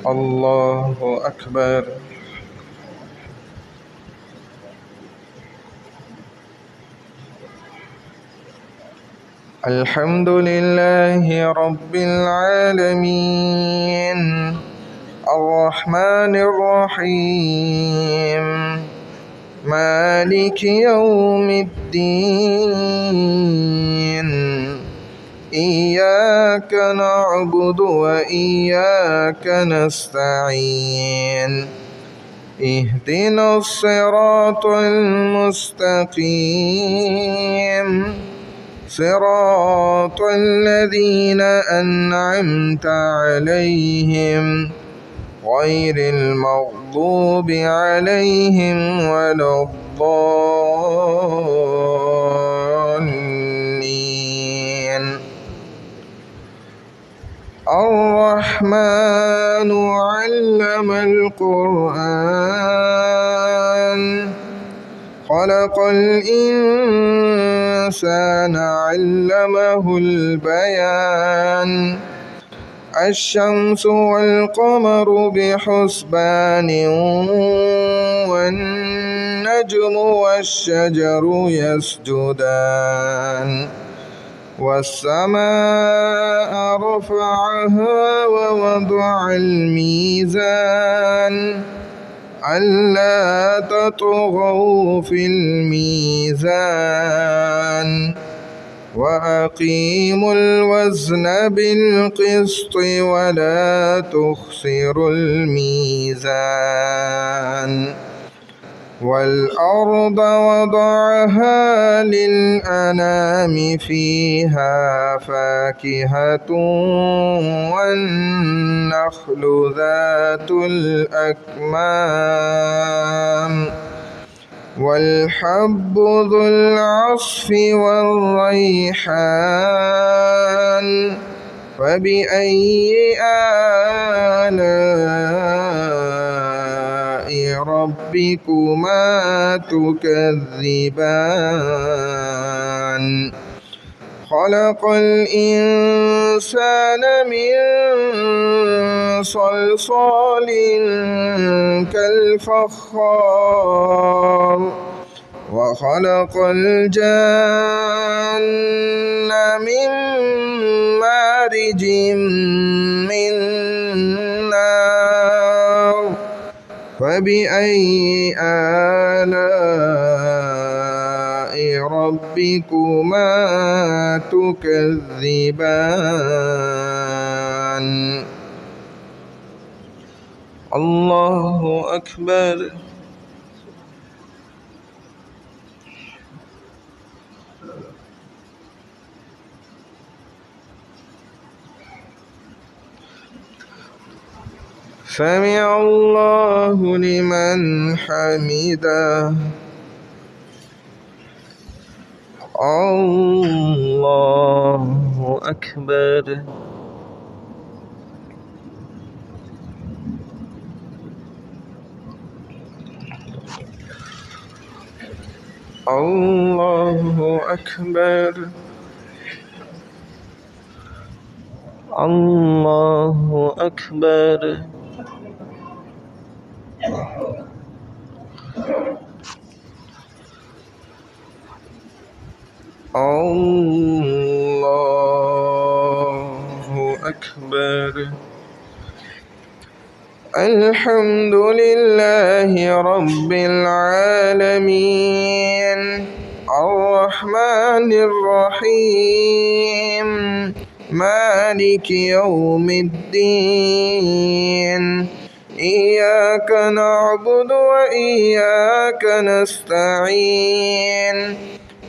الله أكبر. الحمد لله رب العالمين الرحمن الرحيم مالك يوم الدين إياك نعبد وإياك نستعين اهدنا الصراط المستقيم صراط الذين أنعمت عليهم غير المغضوب عليهم ولا الضالين. الرحمن علم القرآن خلق الإنسان علمه البيان الشمس والقمر بحسبان والنجم والشجر يسجدان والسماء رفعها ووضع الميزان ألا تطغوا في الميزان وأقيموا الوزن بالقسط ولا تخسروا الميزان والأرض وضعها للأنام فيها فاكهة والنخل ذات الأكمام والحب ذو العصف والريحان فبأي آلاء ربكما تكذبان خلق الإنسان من صلصال كالفخار وخلق الجن من مارج من نار فبأي آلاء ربكما تكذبان. الله أكبر. سمع الله لمن حمده. الله أكبر. الله أكبر. الله أكبر. الله أكبر. الحمد لله رب العالمين الرحمن الرحيم مالك يوم الدين إياك نعبد وإياك نستعين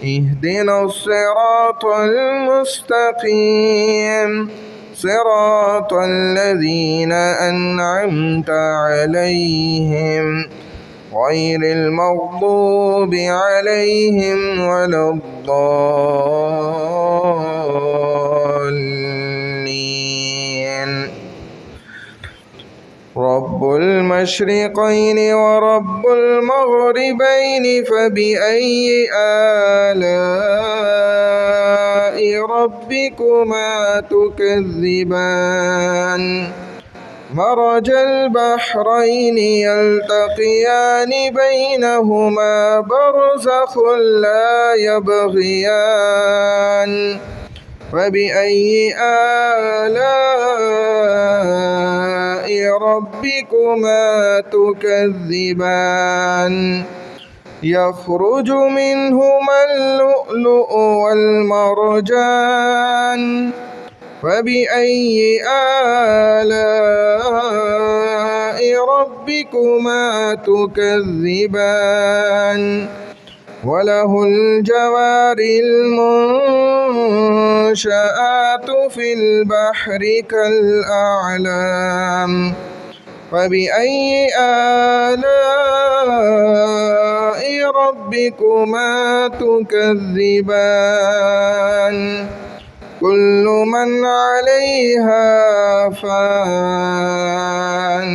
اهدنا الصراط المستقيم صراط الذين أنعمت عليهم غير المغضوب عليهم ولا الضالين. رب المشرقين ورب المغربين فبأي آلاء ربكما تكذبان مرج البحرين يلتقيان بينهما برزخ لا يبغيان فبأي آلاء ربكما تكذبان يخرج منهما اللؤلؤ والمرجان فبأي آلاء ربكما تكذبان وله الجوار المنشآت في البحر كالأعلام فبأي آلاء ربكما تكذبان كل من عليها فان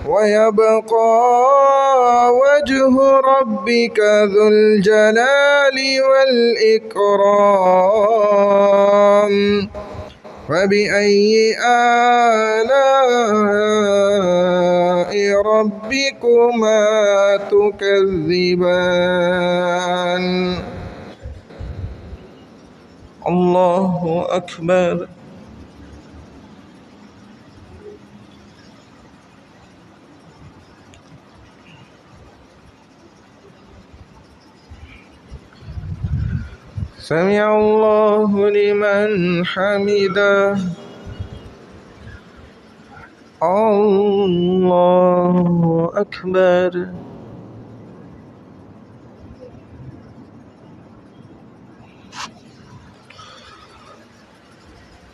ويبقى وجه ربك ذو الجلال والإكرام فبأي آلاء ربكما تكذبان الله أكبر سمع الله لمن حمده الله أكبر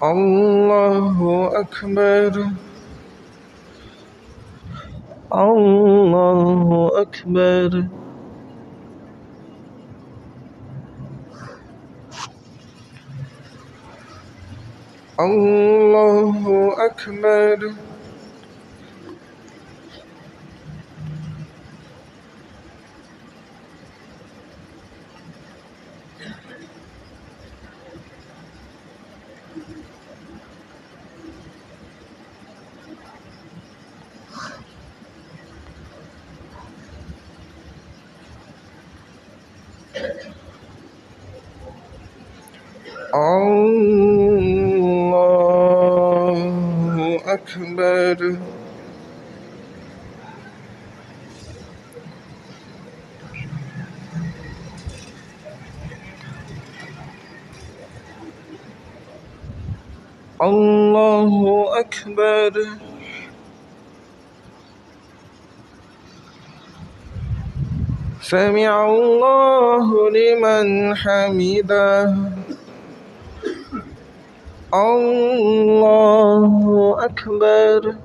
الله أكبر الله أكبر الله أكبر الله أكبر الله أكبر سمع الله لمن حمده الله أكبر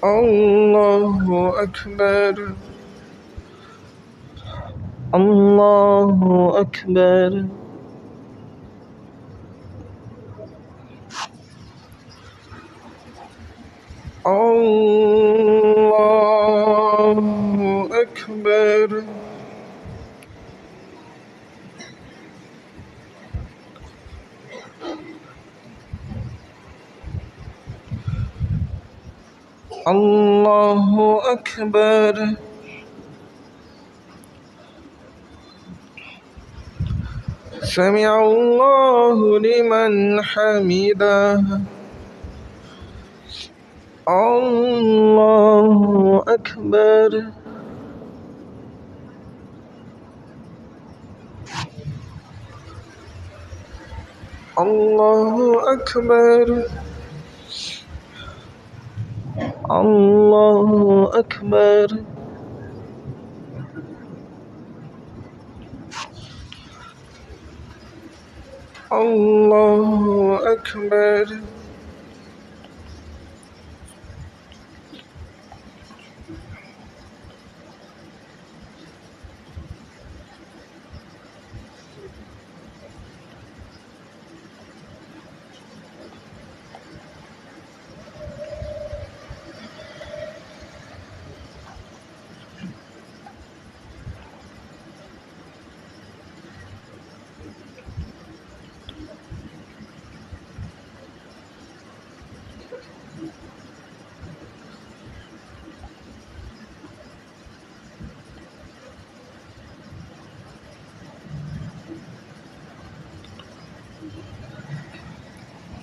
الله أكبر الله أكبر الله أكبر الله أكبر سمع الله لمن حمده الله أكبر الله أكبر الله أكبر الله أكبر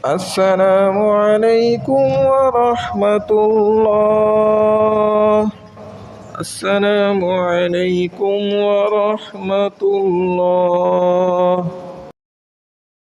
السلام عليكم ورحمة الله. السلام عليكم ورحمة الله.